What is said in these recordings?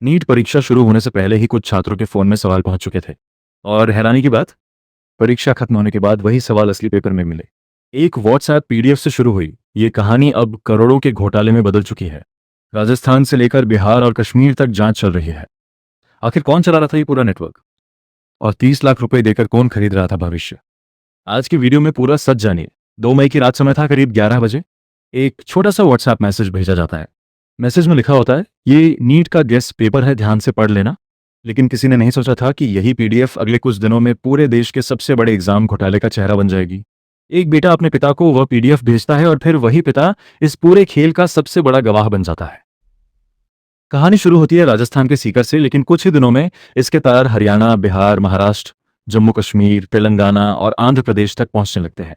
NEET परीक्षा शुरू होने से पहले ही कुछ छात्रों के फोन में सवाल पहुंच चुके थे। और हैरानी की बात, परीक्षा खत्म होने के बाद वही सवाल असली पेपर में मिले। एक व्हाट्सएप पीडीएफ से शुरू हुई ये कहानी अब करोड़ों के घोटाले में बदल चुकी है। राजस्थान से लेकर बिहार और कश्मीर तक जांच चल रही है। आखिर कौन चला रहा था ये पूरा नेटवर्क, और 30 लाख रुपए देकर कौन खरीद रहा था भविष्य? आज की वीडियो में पूरा सच जानिए। 2 मई की रात समय था, करीब 11 बजे एक छोटा सा व्हाट्सएप मैसेज भेजा जाता है। मैसेज में लिखा होता है, ये नीट का गेस्ट पेपर है, ध्यान से पढ़ लेना। लेकिन किसी ने नहीं सोचा था कि यही पीडीएफ अगले कुछ दिनों में पूरे देश के सबसे बड़े एग्जाम घोटाले का चेहरा बन जाएगी। एक बेटा अपने पिता को वह पीडीएफ भेजता है और फिर वही पिता इस पूरे खेल का सबसे बड़ा गवाह बन जाता है। कहानी शुरू होती है राजस्थान के सीकर से, लेकिन कुछ ही दिनों में इसके तार हरियाणा, बिहार, महाराष्ट्र, जम्मू कश्मीर, तेलंगाना और आंध्र प्रदेश तक पहुंचने लगते हैं।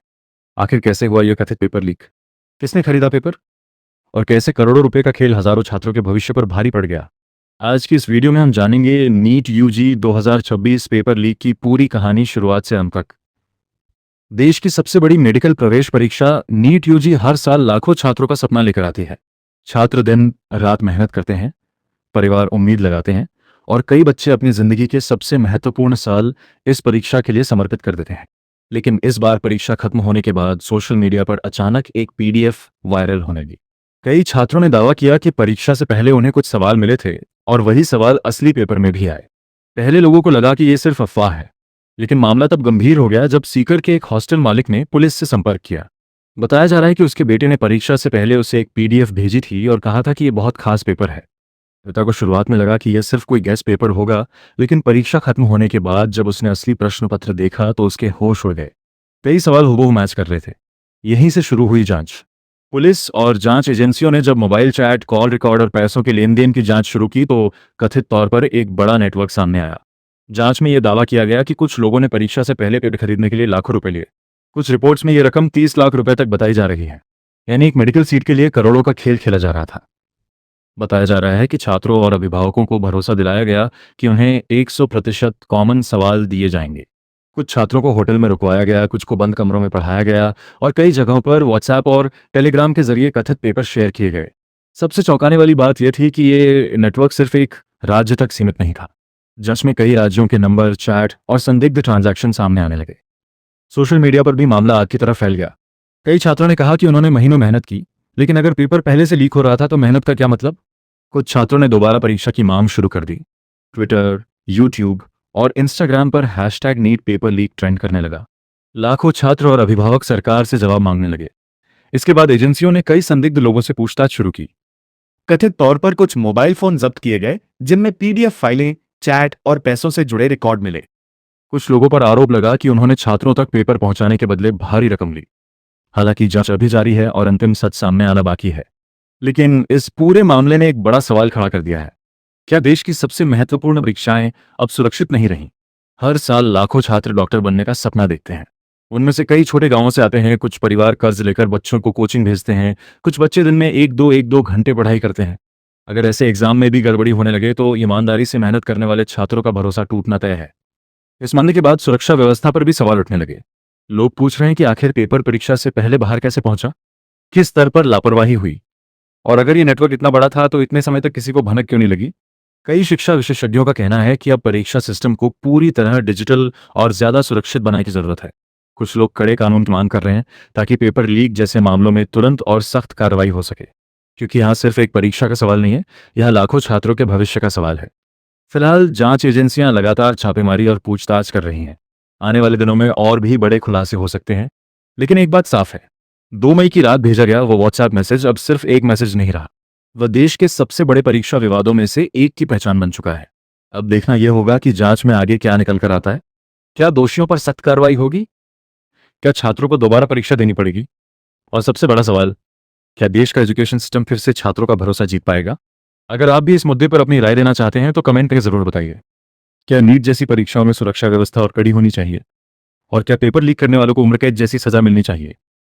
आखिर कैसे हुआ यह कथित पेपर लीक? किसने खरीदा पेपर? और कैसे करोड़ों रुपए का खेल हजारों छात्रों के भविष्य पर भारी पड़ गया? आज की इस वीडियो में हम जानेंगे नीट यूजी 2026 पेपर लीक की पूरी कहानी, शुरुआत से अंत तक। देश की सबसे बड़ी मेडिकल प्रवेश परीक्षा नीट यूजी हर साल लाखों छात्रों का सपना लेकर आती है। छात्र दिन रात मेहनत करते हैं, परिवार उम्मीद लगाते हैं, और कई बच्चे अपनी जिंदगी के सबसे महत्वपूर्ण साल इस परीक्षा के लिए समर्पित कर देते हैं। लेकिन इस बार परीक्षा खत्म होने के बाद सोशल मीडिया पर अचानक एक पीडीएफ वायरल होने लगी। कई छात्रों ने दावा किया कि परीक्षा से पहले उन्हें कुछ सवाल मिले थे और वही सवाल असली पेपर में भी आए। पहले लोगों को लगा कि यह सिर्फ अफवाह है, लेकिन मामला तब गंभीर हो गया जब सीकर के एक हॉस्टल मालिक ने पुलिस से संपर्क किया। बताया जा रहा है कि उसके बेटे ने परीक्षा से पहले उसे एक पीडीएफ भेजी थी और कहा था कि यह बहुत खास पेपर है। पिता को शुरुआत में लगा कि यह सिर्फ कोई गेस्ट पेपर होगा, लेकिन परीक्षा खत्म होने के बाद जब उसने असली प्रश्न पत्र देखा तो उसके होश उड़ गए। कई सवाल हूबहू मैच कर रहे थे। यहीं से शुरू हुई जांच। पुलिस और जांच एजेंसियों ने जब मोबाइल चैट, कॉल रिकॉर्ड और पैसों के लेन देन की जांच शुरू की तो कथित तौर पर एक बड़ा नेटवर्क सामने आया। जांच में यह दावा किया गया कि कुछ लोगों ने परीक्षा से पहले पेपर खरीदने के लिए लाखों रुपए लिए। कुछ रिपोर्ट्स में यह रकम 30 लाख रुपए तक बताई जा रही है। यानी एक मेडिकल सीट के लिए करोड़ों का खेल खेला जा रहा था। बताया जा रहा है कि छात्रों और अभिभावकों को भरोसा दिलाया गया कि उन्हें 100% कॉमन सवाल दिए जाएंगे। कुछ छात्रों को होटल में रुकवाया गया, कुछ को बंद कमरों में पढ़ाया गया, और कई जगहों पर व्हाट्सएप और टेलीग्राम के जरिए कथित पेपर शेयर किए गए। सबसे चौंकाने वाली बात यह थी कि ये नेटवर्क सिर्फ एक राज्य तक सीमित नहीं था। जांच में कई राज्यों के नंबर, चैट और संदिग्ध ट्रांजैक्शन सामने आने लगे। सोशल मीडिया पर भी मामला आग की तरह फैल गया। कई छात्रों ने कहा कि उन्होंने महीनों मेहनत की, लेकिन अगर पेपर पहले से लीक हो रहा था तो मेहनत का क्या मतलब? कुछ छात्रों ने दोबारा परीक्षा की मांग शुरू कर दी। ट्विटर, यूट्यूब और इंस्टाग्राम पर hashtag NEET paper leak trend करने लगा। लाखों छात्र और अभिभावक सरकार से जवाब मांगने लगे। इसके बाद एजेंसियों ने कई संदिग्ध लोगों से पूछताछ शुरू की। कथित तौर पर कुछ मोबाइल फोन जब्त किए गए, जिनमें पीडीएफ फाइलें, चैट और पैसों से जुड़े रिकॉर्ड मिले। कुछ लोगों पर आरोप लगा कि उन्होंने छात्रों तक पेपर पहुंचाने के बदले भारी रकम ली। हालांकि जांच अभी जारी है और अंतिम सच सामने आना बाकी है। लेकिन इस पूरे मामले ने एक बड़ा सवाल खड़ा कर दिया है। क्या देश की सबसे महत्वपूर्ण परीक्षाएं अब सुरक्षित नहीं रहीं? हर साल लाखों छात्र डॉक्टर बनने का सपना देखते हैं। उनमें से कई छोटे गांवों से आते हैं, कुछ परिवार कर्ज लेकर बच्चों को कोचिंग भेजते हैं, कुछ बच्चे दिन में एक दो घंटे पढ़ाई करते हैं। अगर ऐसे एग्जाम में भी गड़बड़ी होने लगे तो ईमानदारी से मेहनत करने वाले छात्रों का भरोसा टूटना तय है। इस मामले के बाद सुरक्षा व्यवस्था पर भी सवाल उठने लगे। लोग पूछ रहे हैं कि आखिर पेपर परीक्षा से पहले बाहर कैसे पहुंचा? किस स्तर पर लापरवाही हुई? और अगर ये नेटवर्क इतना बड़ा था तो इतने समय तक किसी को भनक क्यों नहीं लगी? कई शिक्षा विशेषज्ञों का कहना है कि अब परीक्षा सिस्टम को पूरी तरह डिजिटल और ज्यादा सुरक्षित बनाने की जरूरत है। कुछ लोग कड़े कानून की मांग कर रहे हैं ताकि पेपर लीक जैसे मामलों में तुरंत और सख्त कार्रवाई हो सके, क्योंकि यहाँ सिर्फ एक परीक्षा का सवाल नहीं है, यह लाखों छात्रों के भविष्य का सवाल है। फिलहाल जांच एजेंसियां लगातार छापेमारी और पूछताछ कर रही हैं। आने वाले दिनों में और भी बड़े खुलासे हो सकते हैं। लेकिन एक बात साफ है, 2 मई की रात भेजा गया वो व्हाट्सएप मैसेज अब सिर्फ एक मैसेज नहीं रहा। वह देश के सबसे बड़े परीक्षा विवादों में से एक की पहचान बन चुका है। अब देखना यह होगा कि जांच में आगे क्या निकल कर आता है। क्या दोषियों पर सख्त कार्रवाई होगी? क्या छात्रों को दोबारा परीक्षा देनी पड़ेगी? और सबसे बड़ा सवाल, क्या देश का एजुकेशन सिस्टम फिर से छात्रों का भरोसा जीत पाएगा? अगर आप भी इस मुद्दे पर अपनी राय देना चाहते हैं तो कमेंट करके जरूर बताइए। क्या नीट जैसी परीक्षाओं में सुरक्षा व्यवस्था और कड़ी होनी चाहिए? और क्या पेपर लीक करने वालों को उम्र कैद जैसी सजा मिलनी चाहिए?